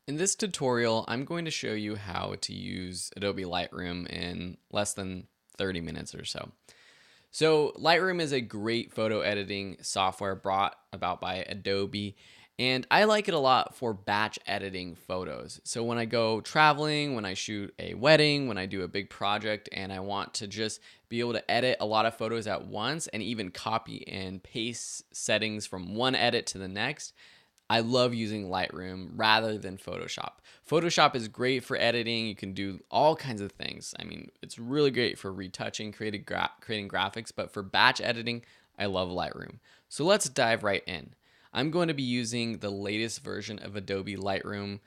In this tutorial, I'm going to show you how to use Adobe Lightroom in less than 30 minutes or so. So Lightroom is a great photo editing software brought about by Adobe, and I like it a lot for batch editing photos. So when I go traveling, when I shoot a wedding, when I do a big project, and I want to just be able to edit a lot of photos at once and even copy and paste settings from one edit to the next, I love using Lightroom rather than Photoshop. Photoshop is great for editing. You can do all kinds of things. I mean, it's really great for retouching, creating graphics, but for batch editing, I love Lightroom. So let's dive right in. I'm going to be using the latest version of Adobe Lightroom,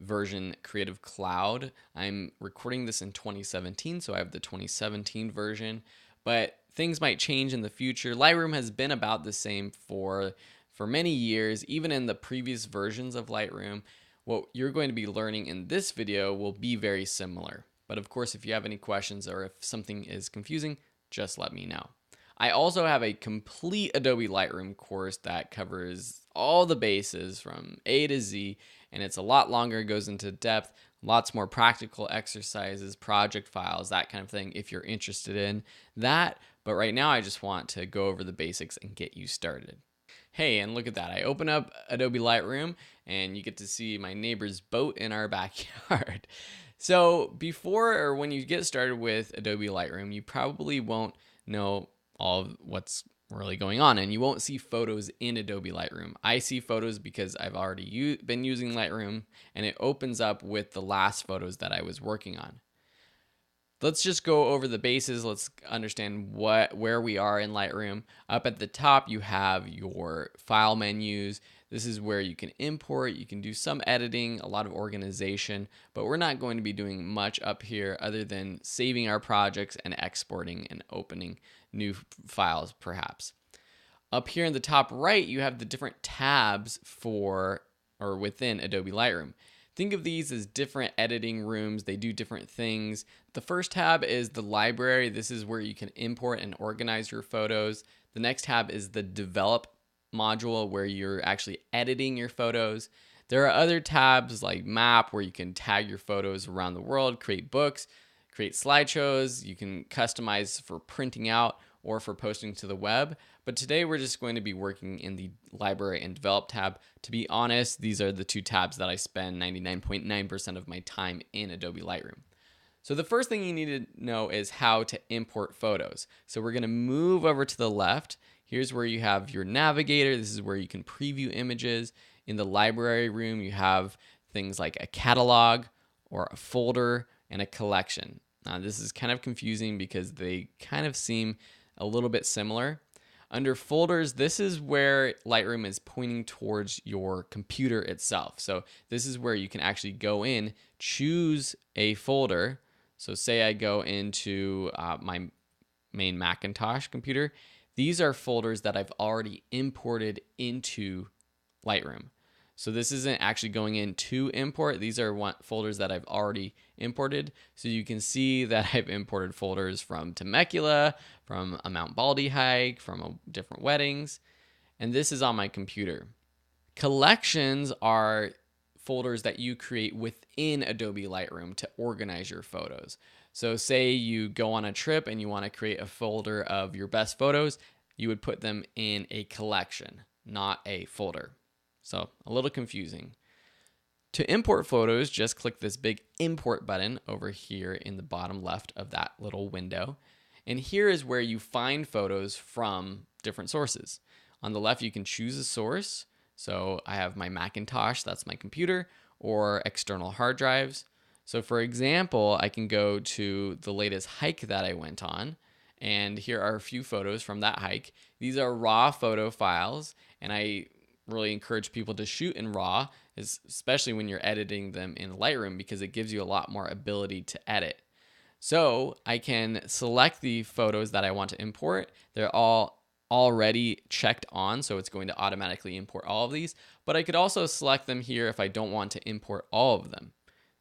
version Creative Cloud. I'm recording this in 2017, so I have the 2017 version, but things might change in the future. Lightroom has been about the same for many years. Even in the previous versions of Lightroom, what you're going to be learning in this video will be very similar. But of course, if you have any questions or if something is confusing, just let me know. I also have a complete Adobe Lightroom course that covers all the bases from A to Z, and it's a lot longer, goes into depth, lots more practical exercises, project files, that kind of thing if you're interested in that. But right now, I just want to go over the basics and get you started. Hey, and look at that. I open up Adobe Lightroom and you get to see my neighbor's boat in our backyard. So before or when you get started with Adobe Lightroom, you probably won't know all of what's really going on, and you won't see photos in Adobe Lightroom. I see photos because I've already been using Lightroom, and it opens up with the last photos that I was working on. Let's just go over the bases. Let's understand where we are in Lightroom. Up at the top, you have your file menus. This is where you can import, you can do some editing, a lot of organization, but we're not going to be doing much up here other than saving our projects and exporting and opening new files perhaps. Up here in the top right, you have the different tabs for or within Adobe Lightroom. Think of these as different editing rooms. They do different things. The first tab is the library. This is where you can import and organize your photos. The next tab is the develop module where you're actually editing your photos. There are other tabs like map where you can tag your photos around the world, create books, create slideshows. You can customize for printing out or for posting to the web. But today we're just going to be working in the library and develop tab. To be honest, these are the two tabs that I spend 99.9% of my time in Adobe Lightroom. So the first thing you need to know is how to import photos. So we're going to move over to the left. Here's where you have your navigator. This is where you can preview images. In the library room, you have things like a catalog or a folder and a collection. Now, this is kind of confusing because they kind of seem a little bit similar. Under folders, this is where Lightroom is pointing towards your computer itself. So this is where you can actually go in, choose a folder. So say I go into my main Macintosh computer. These are folders that I've already imported into Lightroom. So this isn't actually going in to import. These are folders that I've already imported. So you can see that I've imported folders from Temecula, from a Mount Baldy hike, from different weddings. And this is on my computer. Collections are folders that you create within Adobe Lightroom to organize your photos. So say you go on a trip and you want to create a folder of your best photos, you would put them in a collection, not a folder. So a little confusing. To import photos, just click this big import button over here in the bottom left of that little window. And here is where you find photos from different sources. On the left, you can choose a source. So I have my Macintosh, that's my computer, or external hard drives. So for example, I can go to the latest hike that I went on. And here are a few photos from that hike. These are raw photo files, and I really encourage people to shoot in RAW, especially when you're editing them in Lightroom, because it gives you a lot more ability to edit. So I can select the photos that I want to import. They're all already checked on, so it's going to automatically import all of these. But I could also select them here if I don't want to import all of them.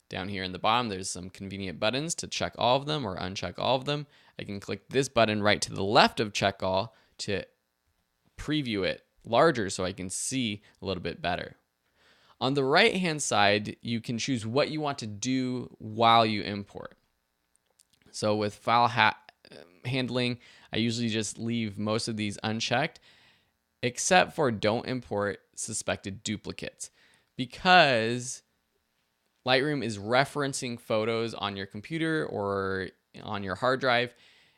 Down here in the bottom, there's some convenient buttons to check all of them or uncheck all of them. I can click this button right to the left of check all to preview it larger so I can see a little bit better. On the right hand side, you can choose what you want to do while you import. So with file handling, I usually just leave most of these unchecked, except for don't import suspected duplicates, because Lightroom is referencing photos on your computer or on your hard drive,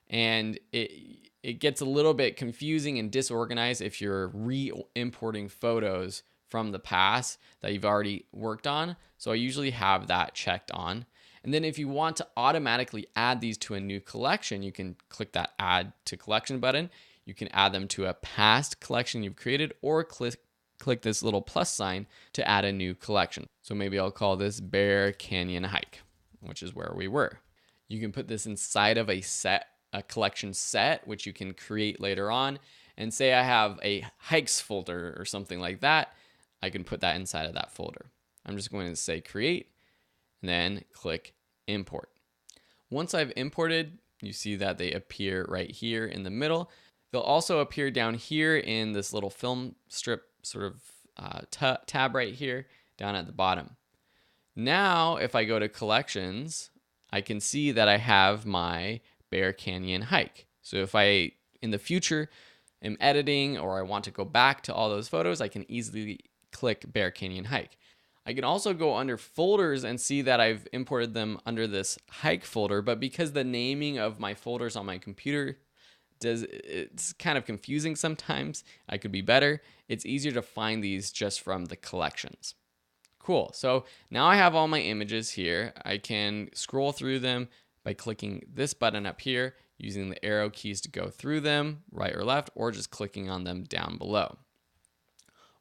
and it gets a little bit confusing and disorganized if you're re-importing photos from the past that you've already worked on. So I usually have that checked on. And then if you want to automatically add these to a new collection, you can click that Add to Collection button. You can add them to a past collection you've created, or click this little plus sign to add a new collection. So maybe I'll call this Bear Canyon Hike, which is where we were. You can put this inside of a collection set, which you can create later on. And say I have a hikes folder or something like that, I can put that inside of that folder. I'm just going to say create, and then click import. Once I've imported, you see that they appear right here in the middle. They'll also appear down here in this little film strip sort of tab right here down at the bottom. Now, if I go to collections, I can see that I have my Bear Canyon hike. So if I, in the future, am editing or I want to go back to all those photos, I can easily click Bear Canyon hike. I can also go under folders and see that I've imported them under this hike folder, but because the naming of my folders on my computer it's kind of confusing sometimes, I could be better. It's easier to find these just from the collections. Cool. So now I have all my images here. I can scroll through them by clicking this button up here, using the arrow keys to go through them, right or left, or just clicking on them down below.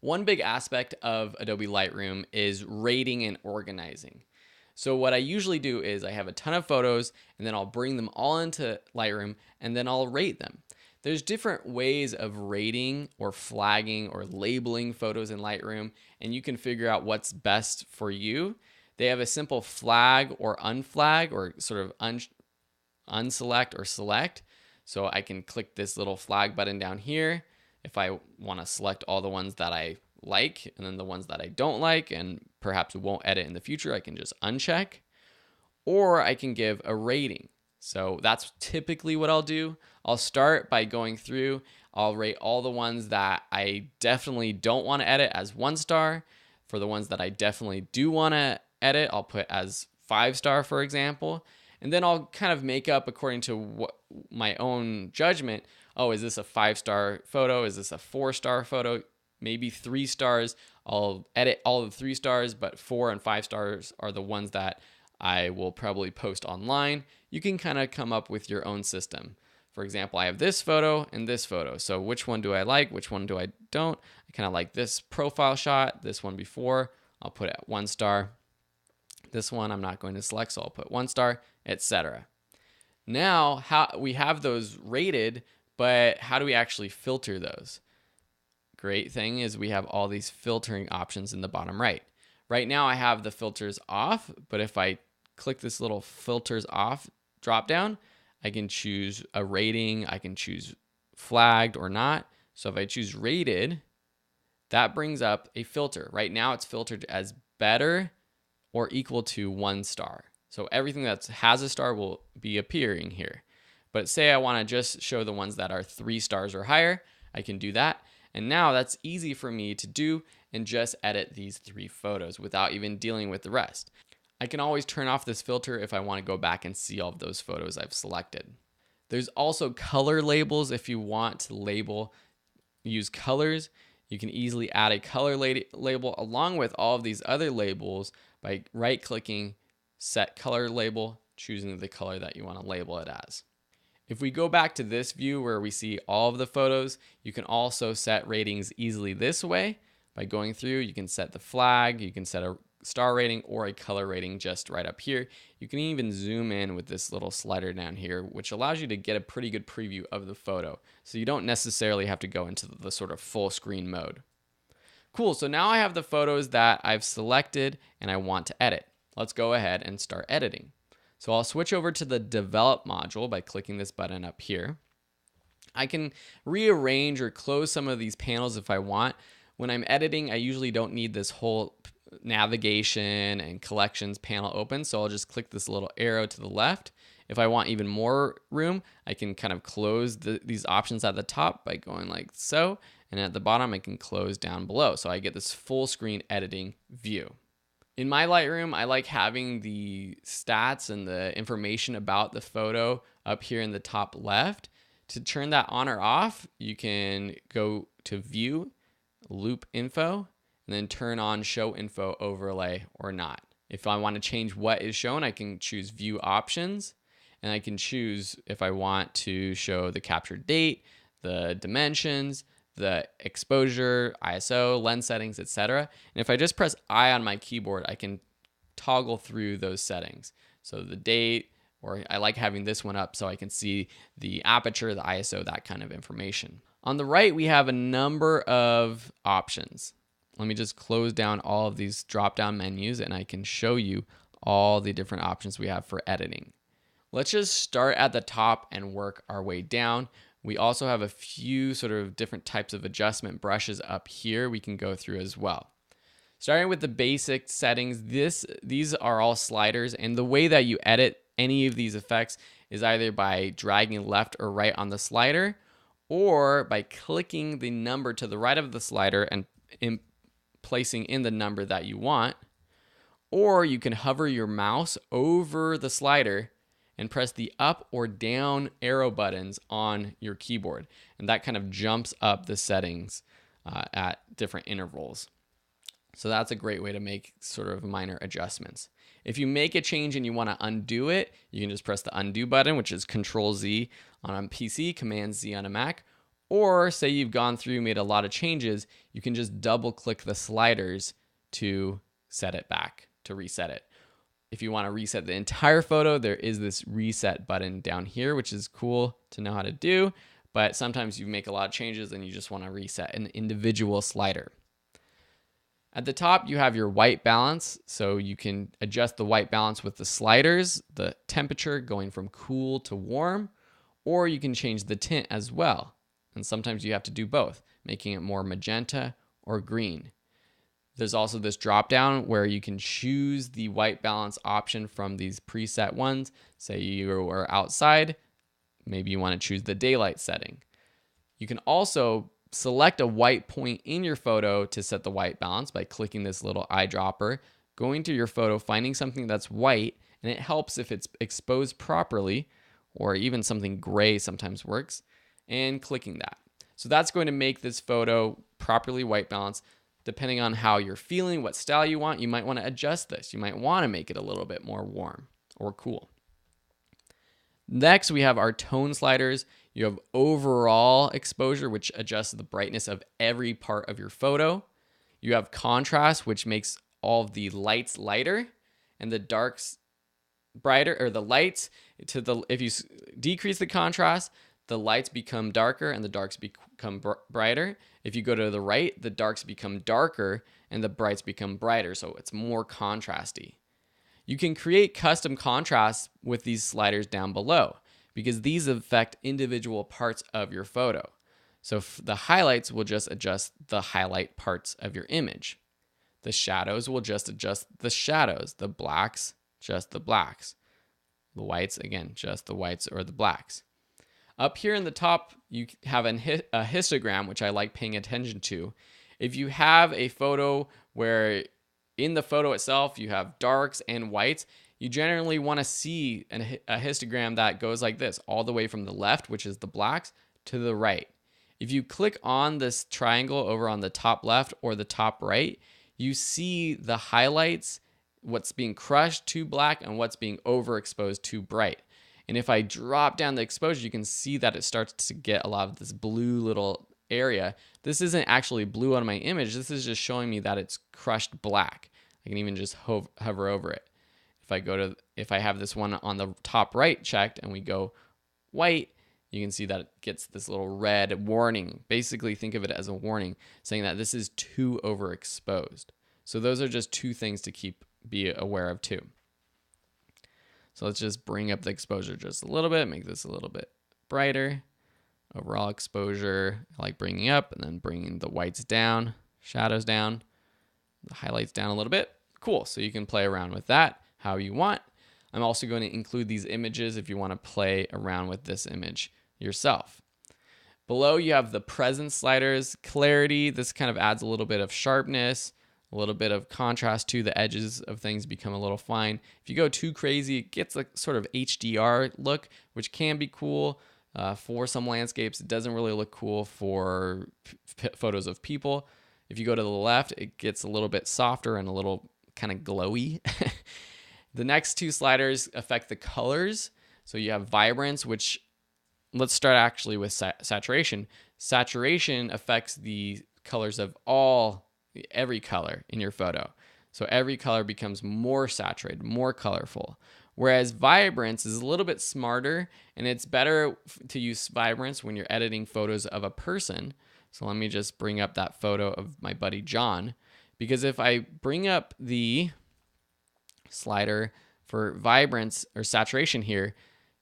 One big aspect of Adobe Lightroom is rating and organizing. So what I usually do is I have a ton of photos, and then I'll bring them all into Lightroom, and then I'll rate them. There's different ways of rating or flagging or labeling photos in Lightroom, and you can figure out what's best for you. They have a simple flag or unflag, or sort of unselect or select. So I can click this little flag button down here if I want to select all the ones that I like, and then the ones that I don't like and perhaps won't edit in the future, I can just uncheck. Or I can give a rating. So that's typically what I'll do. I'll start by going through, I'll rate all the ones that I definitely don't want to edit as 1 star. For the ones that I definitely do want to edit, I'll put as 5 star, for example. And then I'll kind of make up according to what my own judgment. Oh, is this a 5-star photo? Is this a 4-star photo? Maybe 3 stars. I'll edit all of the 3 stars, but 4 and 5 stars are the ones that I will probably post online. You can kind of come up with your own system. For example, I have this photo and this photo. So which one do I like? Which one do I don't? I kind of like this profile shot, this one before. I'll put it at 1 star. This one I'm not going to select, so I'll put 1 star, etc. Now, we have those rated, but how do we actually filter those? Great thing is we have all these filtering options in the bottom right. Right now I have the filters off, but if I click this little filters off drop down, I can choose a rating, I can choose flagged or not. So if I choose rated, that brings up a filter. Right now it's filtered as better or equal to 1 star. So everything that has a star will be appearing here. But say I want to just show the ones that are 3 stars or higher, I can do that. And now that's easy for me to do and just edit these 3 photos without even dealing with the rest. I can always turn off this filter if I want to go back and see all of those photos I've selected. There's also color labels. If you want to use colors, you can easily add a color label along with all of these other labels by right-clicking, set color label, choosing the color that you want to label it as. If we go back to this view where we see all of the photos, you can also set ratings easily this way. By going through, you can set the flag, you can set a star rating or a color rating just right up here. You can even zoom in with this little slider down here, which allows you to get a pretty good preview of the photo. So you don't necessarily have to go into the sort of full screen mode. Cool, so now I have the photos that I've selected and I want to edit. Let's go ahead and start editing. So I'll switch over to the Develop module by clicking this button up here. I can rearrange or close some of these panels if I want. When I'm editing, I usually don't need this whole navigation and collections panel open. So I'll just click this little arrow to the left. If I want even more room, I can kind of close these options at the top by going like so. And at the bottom, I can close down below. So I get this full screen editing view. In my Lightroom, I like having the stats and the information about the photo up here in the top left. To turn that on or off, you can go to View, Loop Info, and then turn on Show Info Overlay or not. If I want to change what is shown, I can choose View Options, and I can choose if I want to show the captured date, the dimensions, the exposure, ISO, lens settings, etc. And if I just press I on my keyboard, I can toggle through those settings. So the date, or I like having this one up so I can see the aperture, the ISO, that kind of information. On the right, we have a number of options. Let me just close down all of these drop-down menus and I can show you all the different options we have for editing. Let's just start at the top and work our way down. We also have a few sort of different types of adjustment brushes up here we can go through as well. Starting with the basic settings, these are all sliders, and the way that you edit any of these effects is either by dragging left or right on the slider, or by clicking the number to the right of the slider and placing in the number that you want, or you can hover your mouse over the slider and press the up or down arrow buttons on your keyboard. And that kind of jumps up the settings at different intervals. So that's a great way to make sort of minor adjustments. If you make a change and you want to undo it, you can just press the undo button, which is Control Z on a PC, Command Z on a Mac. Or say you've gone through, made a lot of changes, you can just double click the sliders to set it back, to reset it. If you want to reset the entire photo, there is this reset button down here, which is cool to know how to do. But sometimes you make a lot of changes and you just want to reset an individual slider. At the top, you have your white balance. So you can adjust the white balance with the sliders, the temperature going from cool to warm, or you can change the tint as well. And sometimes you have to do both, making it more magenta or green. There's also this drop down where you can choose the white balance option from these preset ones. Say you are outside, maybe you want to choose the daylight setting. You can also select a white point in your photo to set the white balance by clicking this little eyedropper, going to your photo, finding something that's white, and it helps if it's exposed properly, or even something gray sometimes works, and clicking that. So that's going to make this photo properly white balanced. Depending on how you're feeling, what style you want, you might want to adjust this. You might want to make it a little bit more warm or cool. Next, we have our tone sliders. You have overall exposure, which adjusts the brightness of every part of your photo. You have contrast, which makes all of the lights lighter and the darks brighter, or the lights if you decrease the contrast, the lights become darker and the darks become brighter. If you go to the right, the darks become darker and the brights become brighter, so it's more contrasty. You can create custom contrasts with these sliders down below because these affect individual parts of your photo. So the highlights will just adjust the highlight parts of your image. The shadows will just adjust the shadows. The blacks, just the blacks. The whites, again, just the whites or the blacks. Up here in the top, you have a histogram, which I like paying attention to. If you have a photo where in the photo itself you have darks and whites, you generally want to see a histogram that goes like this, all the way from the left, which is the blacks, to the right. If you click on this triangle over on the top left or the top right, you see the highlights, what's being crushed to black and what's being overexposed to bright. And if I drop down the exposure, you can see that it starts to get a lot of this blue little area. This isn't actually blue on my image. This is just showing me that it's crushed black. I can even just hover over it. If I have this one on the top right checked and we go white, you can see that it gets this little red warning. Basically, think of it as a warning saying that this is too overexposed. So those are just two things to be aware of too. So let's just bring up the exposure just a little bit, make this a little bit brighter. Overall exposure, I like bringing up and then bringing the whites down, shadows down. the highlights down a little bit. Cool. So you can play around with that how you want. I'm also going to include these images if you want to play around with this image yourself. Below you have the presence sliders, clarity. This kind of adds a little bit of sharpness, a little bit of contrast to the edges of things become a little fine. If you go too crazy, it gets a sort of HDR look, which can be cool for some landscapes. It doesn't really look cool for photos of people. If you go to the left, it gets a little bit softer and a little kind of glowy. The next two sliders affect the colors. So you have vibrance, which let's start actually with saturation. Saturation affects the colors of every color in your photo. So every color becomes more saturated, more colorful. Whereas vibrance is a little bit smarter, and it's better to use vibrance when you're editing photos of a person. So let me just bring up that photo of my buddy John, because if I bring up the slider for vibrance or saturation here,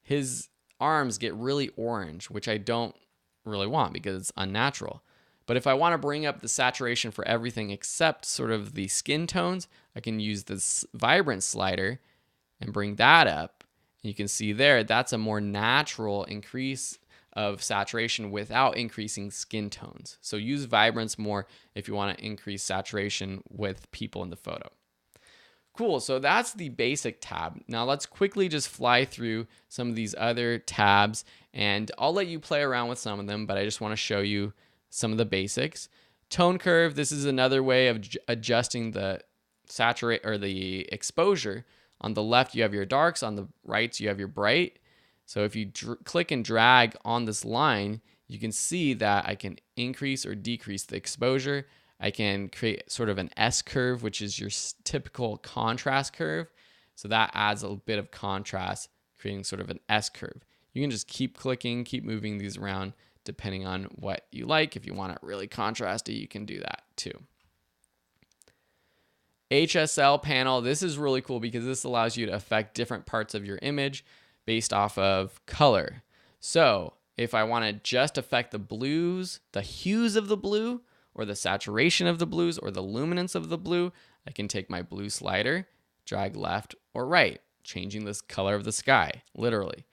his arms get really orange, which I don't really want because it's unnatural. But if I want to bring up the saturation for everything except sort of the skin tones, I can use this vibrance slider and bring that up. You can see there, that's a more natural increase of saturation without increasing skin tones. So use vibrance more if you want to increase saturation with people in the photo. Cool, so that's the basic tab. Now let's quickly just fly through some of these other tabs, and I'll let you play around with some of them, but I just want to show you some of the basics. Tone curve, this is another way of adjusting the saturate or the exposure. On the left, you have your darks. On the right, you have your bright. So if you click and drag on this line, you can see that I can increase or decrease the exposure. I can create sort of an S curve, which is your typical contrast curve. So that adds a bit of contrast, creating sort of an S curve. You can just keep clicking, keep moving these around depending on what you like. If you want it really contrasty, you can do that too. HSL panel, this is really cool because this allows you to affect different parts of your image based off of color. So if I want to just affect the blues, the hues of the blue, or the saturation of the blues, or the luminance of the blue, I can take my blue slider, drag left or right, changing this color of the sky, literally.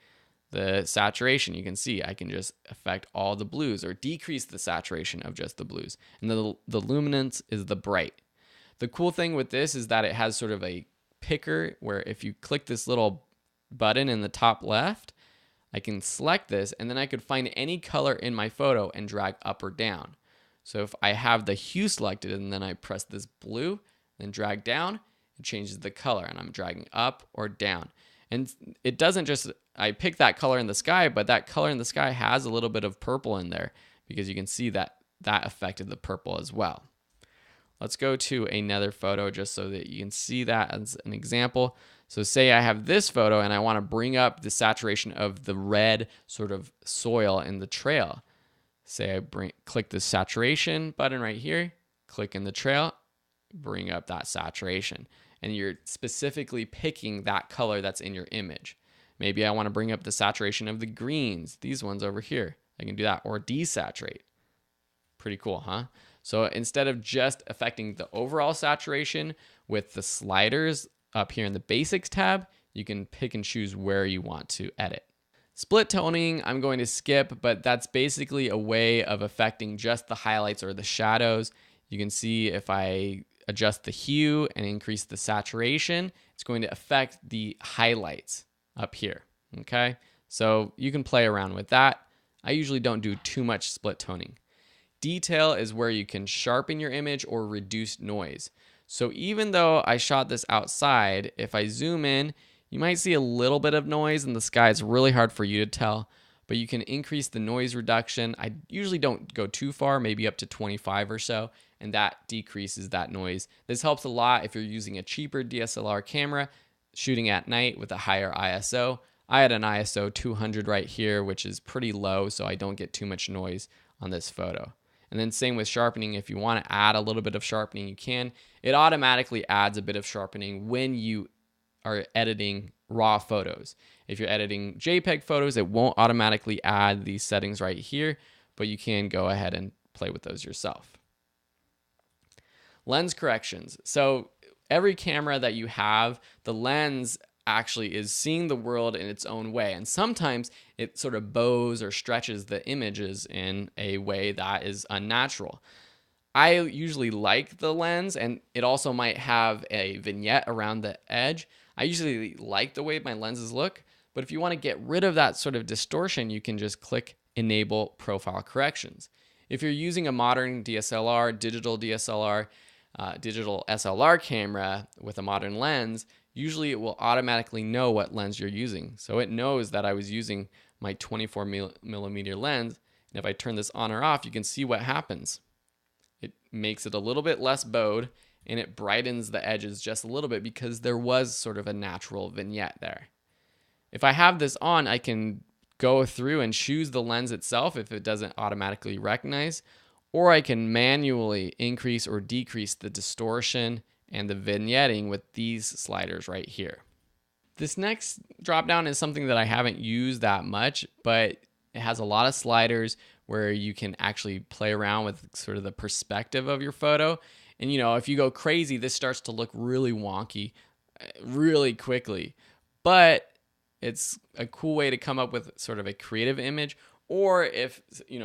The saturation, you can see I can just affect all the blues or decrease the saturation of just the blues. And the luminance is the bright. The cool thing with this is that it has sort of a picker where if you click this little button in the top left, I can select this and then I could find any color in my photo and drag up or down. So if I have the hue selected and then I press this blue, then drag down, it changes the color and I'm dragging up or down. And it doesn't just, I pick that color in the sky, but that color in the sky has a little bit of purple in there because you can see that that affected the purple as well. Let's go to another photo just so that you can see that as an example. So say I have this photo and I want to bring up the saturation of the red sort of soil in the trail. Say I click the saturation button right here, click in the trail, bring up that saturation. And you're specifically picking that color that's in your image. Maybe I want to bring up the saturation of the greens, these ones over here. I can do that, or desaturate. Pretty cool, huh? So instead of just affecting the overall saturation with the sliders up here in the basics tab, you can pick and choose where you want to edit. Split toning, I'm going to skip, but that's basically a way of affecting just the highlights or the shadows. You can see if I adjust the hue and increase the saturation, it's going to affect the highlights up here, okay? So you can play around with that. I usually don't do too much split toning. Detail is where you can sharpen your image or reduce noise. So even though I shot this outside, if I zoom in, you might see a little bit of noise in the sky. It's really hard for you to tell, but you can increase the noise reduction. I usually don't go too far, maybe up to 25 or so, and that decreases that noise. This helps a lot if you're using a cheaper DSLR camera, shooting at night with a higher ISO. I had an ISO 200 right here, which is pretty low, so I don't get too much noise on this photo. And then same with sharpening. If you want to add a little bit of sharpening, you can. It automatically adds a bit of sharpening when you are editing raw photos. If you're editing JPEG photos, it won't automatically add these settings right here, but you can go ahead and play with those yourself. Lens corrections. So every camera that you have, the lens actually is seeing the world in its own way. And sometimes it sort of bows or stretches the images in a way that is unnatural. I usually like the lens, and it also might have a vignette around the edge. I usually like the way my lenses look, but if you want to get rid of that sort of distortion, you can just click Enable Profile Corrections. If you're using a modern DSLR, digital DSLR, digital SLR camera with a modern lens, usually it will automatically know what lens you're using. So it knows that I was using my 24 millimeter lens, and if I turn this on or off, you can see what happens. It makes it a little bit less bowed, and it brightens the edges just a little bit because there was sort of a natural vignette there. If I have this on, I can go through and choose the lens itself if it doesn't automatically recognize, or I can manually increase or decrease the distortion and the vignetting with these sliders right here. This next drop down is something that I haven't used that much, but it has a lot of sliders where you can actually play around with sort of the perspective of your photo. And if you go crazy, this starts to look really wonky really quickly. But it's a cool way to come up with sort of a creative image. Or if,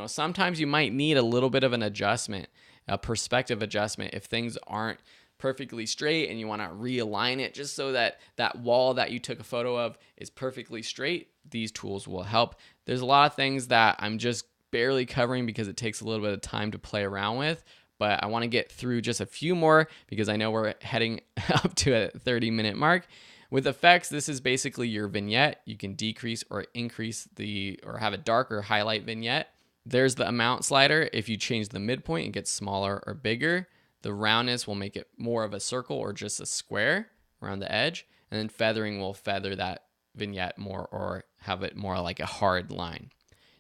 sometimes you might need a little bit of an adjustment, a perspective adjustment, if things aren't perfectly straight and you want to realign it just so that that wall that you took a photo of is perfectly straight. These tools will help. There's a lot of things that I'm just barely covering because it takes a little bit of time to play around with, but I want to get through just a few more because I know we're heading up to a 30-minute mark. With effects, this is basically your vignette. You can decrease or increase or have a darker highlight vignette. There's the amount slider. If you change the midpoint, it gets smaller or bigger. The roundness will make it more of a circle or just a square around the edge. And then feathering will feather that vignette more or have it more like a hard line.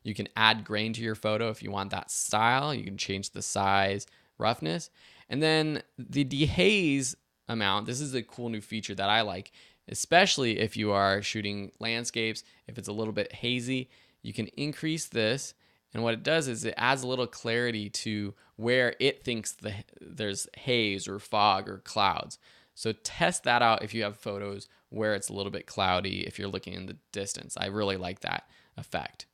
You can add grain to your photo if you want that style. You can change the size, roughness. And then the dehaze amount, this is a cool new feature that I like, especially if you are shooting landscapes. If it's a little bit hazy, you can increase this. And what it does is it adds a little clarity to where it thinks there's haze or fog or clouds. So test that out if you have photos where it's a little bit cloudy if you're looking in the distance. I really like that effect.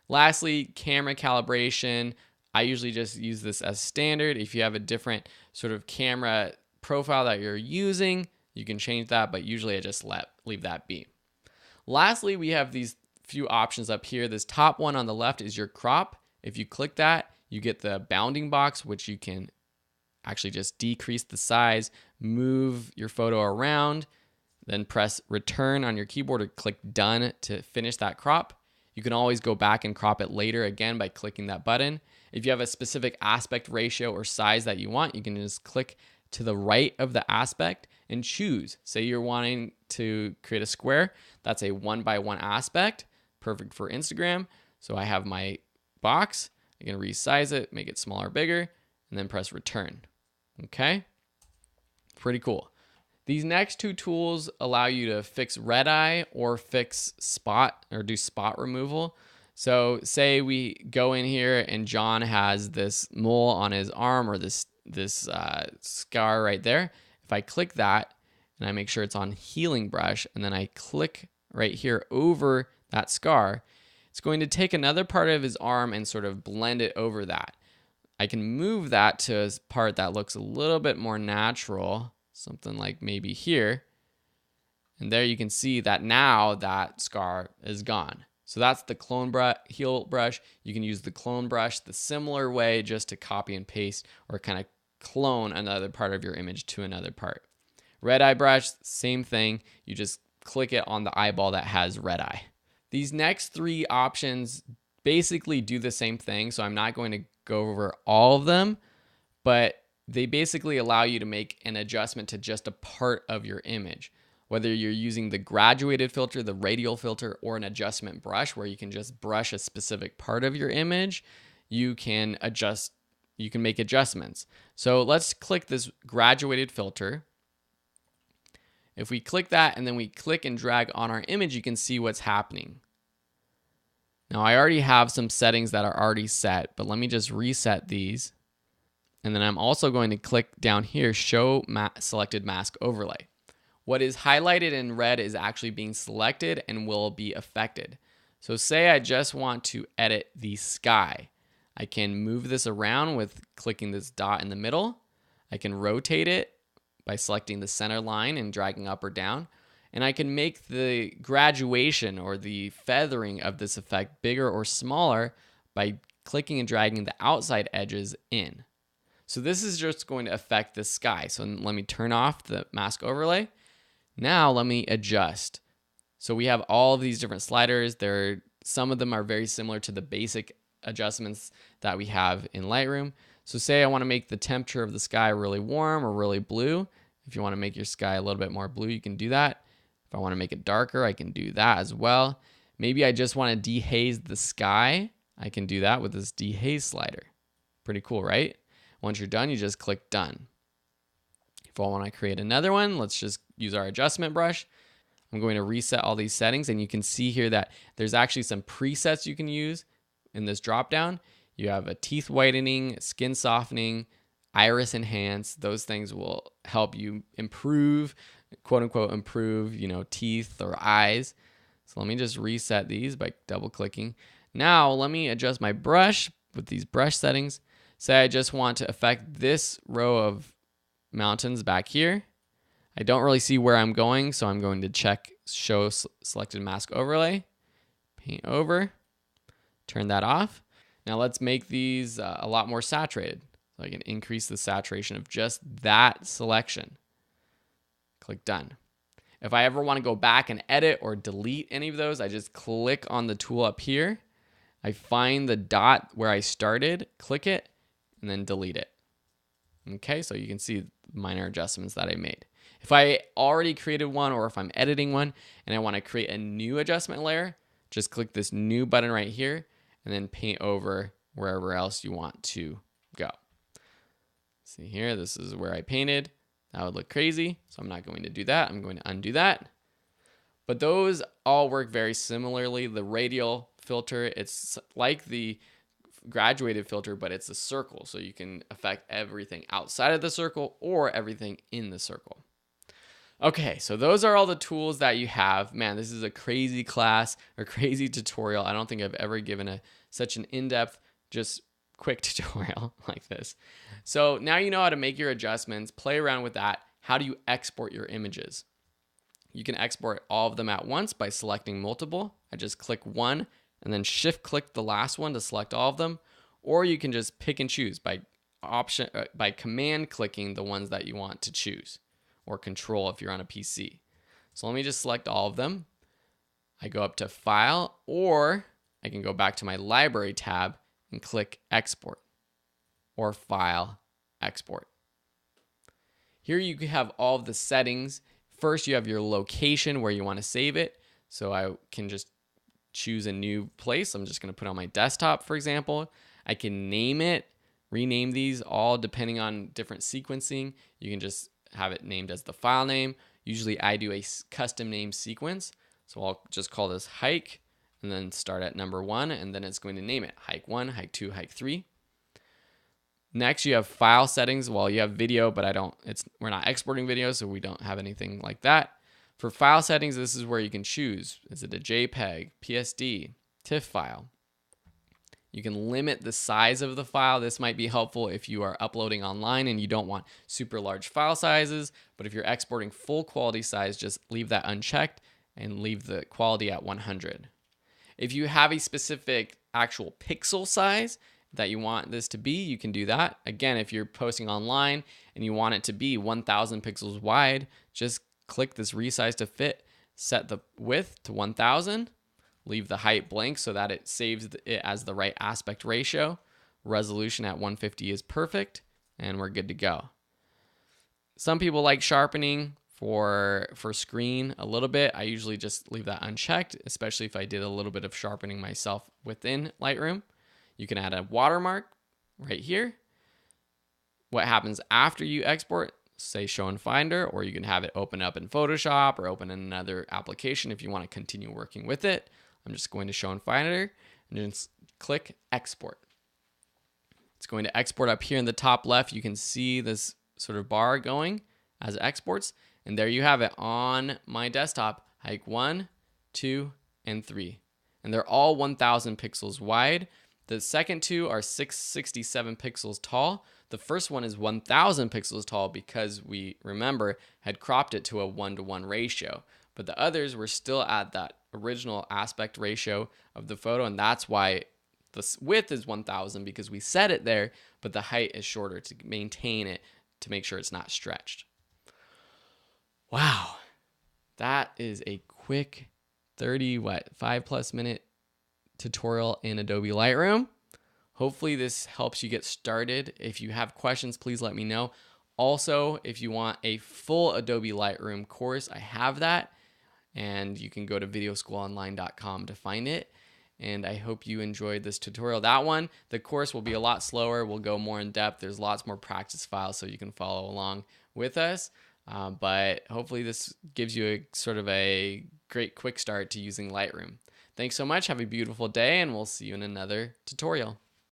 Lastly, camera calibration. I usually just use this as standard. If you have a different sort of camera profile that you're using, you can change that, but usually I just leave that be. Lastly, we have these few options up here. This top one on the left is your crop. If you click that, you get the bounding box, which you can actually just decrease the size, move your photo around, then press return on your keyboard or click done to finish that crop. You can always go back and crop it later again by clicking that button. If you have a specific aspect ratio or size that you want, you can just click to the right of the aspect and choose. Say you're wanting to create a square. That's a 1:1 aspect, perfect for Instagram. So I have my box. I can resize it, make it smaller, bigger, and then press return. Okay, pretty cool. These next two tools allow you to fix red eye or fix spot or do spot removal. So say we go in here and John has this mole on his arm or this scar right there. If I click that and I make sure it's on healing brush and then I click right here over that scar, it's going to take another part of his arm and sort of blend it over that. I can move that to a part that looks a little bit more natural, something like maybe here. And there you can see that now that scar is gone. So that's the clone heal brush. You can use the clone brush the similar way just to copy and paste or kind of clone another part of your image to another part. Red eye brush, same thing. You just click it on the eyeball that has red eye. These next three options basically do the same thing. So I'm not going to go over all of them, but they basically allow you to make an adjustment to just a part of your image. Whether you're using the graduated filter, the radial filter, or an adjustment brush where you can just brush a specific part of your image, you can make adjustments. So let's click this graduated filter. If we click that and then we click and drag on our image, you can see what's happening. Now I already have some settings that are already set, but let me just reset these. And then I'm also going to click down here, show selected mask overlay. What is highlighted in red is actually being selected and will be affected. So say I just want to edit the sky. I can move this around with clicking this dot in the middle. I can rotate it by selecting the center line and dragging up or down. And I can make the graduation or the feathering of this effect bigger or smaller by clicking and dragging the outside edges in. So this is just going to affect the sky. So let me turn off the mask overlay. Now let me adjust. So we have all of these different sliders. Some of them are very similar to the basic adjustments that we have in Lightroom. So say I want to make the temperature of the sky really warm or really blue. If you want to make your sky a little bit more blue, you can do that. If I want to make it darker, I can do that as well. Maybe I just want to dehaze the sky. I can do that with this dehaze slider. Pretty cool, right? Once you're done, you just click done. If I want to create another one, let's just use our adjustment brush. I'm going to reset all these settings, and you can see here that there's actually some presets you can use in this dropdown. You have a teeth whitening, skin softening, iris enhance. Those things will help you improve, quote unquote, improve, teeth or eyes. So let me just reset these by double clicking. Now let me adjust my brush with these brush settings. Say I just want to affect this row of mountains back here. I don't really see where I'm going, so I'm going to check show selected mask overlay, paint over, turn that off. Now let's make these a lot more saturated. So I can increase the saturation of just that selection. Click done. If I ever want to go back and edit or delete any of those, I just click on the tool up here. I find the dot where I started, click it, and then delete it. Okay, so you can see minor adjustments that I made. If I already created one, or if I'm editing one and I want to create a new adjustment layer, just click this new button right here and then paint over wherever else you want to go. See here, this is where I painted. That would look crazy, so I'm not going to do that. I'm going to undo that. But those all work very similarly. The radial filter, it's like the graduated filter, but it's a circle, so you can affect everything outside of the circle or everything in the circle. Okay, so those are all the tools that you have. Man, this is a crazy class or crazy tutorial. I don't think I've ever given such an in-depth, just quick tutorial like this. So now you know how to make your adjustments, play around with that. How do you export your images? You can export all of them at once by selecting multiple. I just click one and then shift click the last one to select all of them. Or you can just pick and choose by command clicking the ones that you want to choose, or control if you're on a PC. So let me just select all of them. I go up to File, or I can go back to my Library tab and click Export, or File, Export. Here you have all of the settings. First, you have your location where you want to save it. So I can just choose a new place. I'm just going to put it on my desktop, for example. I can name it, rename these all depending on different sequencing. You can just have it named as the file name. Usually I do a custom name sequence. So I'll just call this hike and then start at number 1, and then it's going to name it hike 1, hike 2, hike 3. Next, you have file settings. Well, you have video, but we're not exporting video, so we don't have anything like that. For file settings, this is where you can choose. Is it a JPEG, PSD, TIFF file? You can limit the size of the file. This might be helpful if you are uploading online and you don't want super large file sizes, but if you're exporting full quality size, just leave that unchecked and leave the quality at 100. If you have a specific actual pixel size that you want this to be, you can do that. Again, if you're posting online and you want it to be 1000 pixels wide, just click this resize to fit, set the width to 1000, leave the height blank so that it saves it as the right aspect ratio. Resolution at 150 is perfect, and we're good to go. Some people like sharpening for screen a little bit. I usually just leave that unchecked, especially if I did a little bit of sharpening myself within Lightroom. You can add a watermark right here. What happens after you export, say show in Finder, or you can have it open up in Photoshop or open in another application if you want to continue working with it. I'm just going to show in Finder and just click export. It's going to export up here in the top left. You can see this sort of bar going as it exports. And there you have it on my desktop. Hike 1, 2, and 3. And they're all 1000 pixels wide. The second two are 667 pixels tall. The first one is 1000 pixels tall because we, remember, had cropped it to a 1:1 ratio. But the others were still at that original aspect ratio of the photo, and that's why the width is 1000, because we set it there, but the height is shorter to maintain it, to make sure it's not stretched. Wow, that is a quick 5+ minute tutorial in Adobe Lightroom. Hopefully this helps you get started. If you have questions, please let me know. Also, if you want a full Adobe Lightroom course, I have that, and you can go to videoschoolonline.com to find it. And I hope you enjoyed this tutorial. The course will be a lot slower. We'll go more in depth. There's lots more practice files so you can follow along with us. But hopefully this gives you a sort of a great quick start to using Lightroom. Thanks so much. Have a beautiful day, and we'll see you in another tutorial.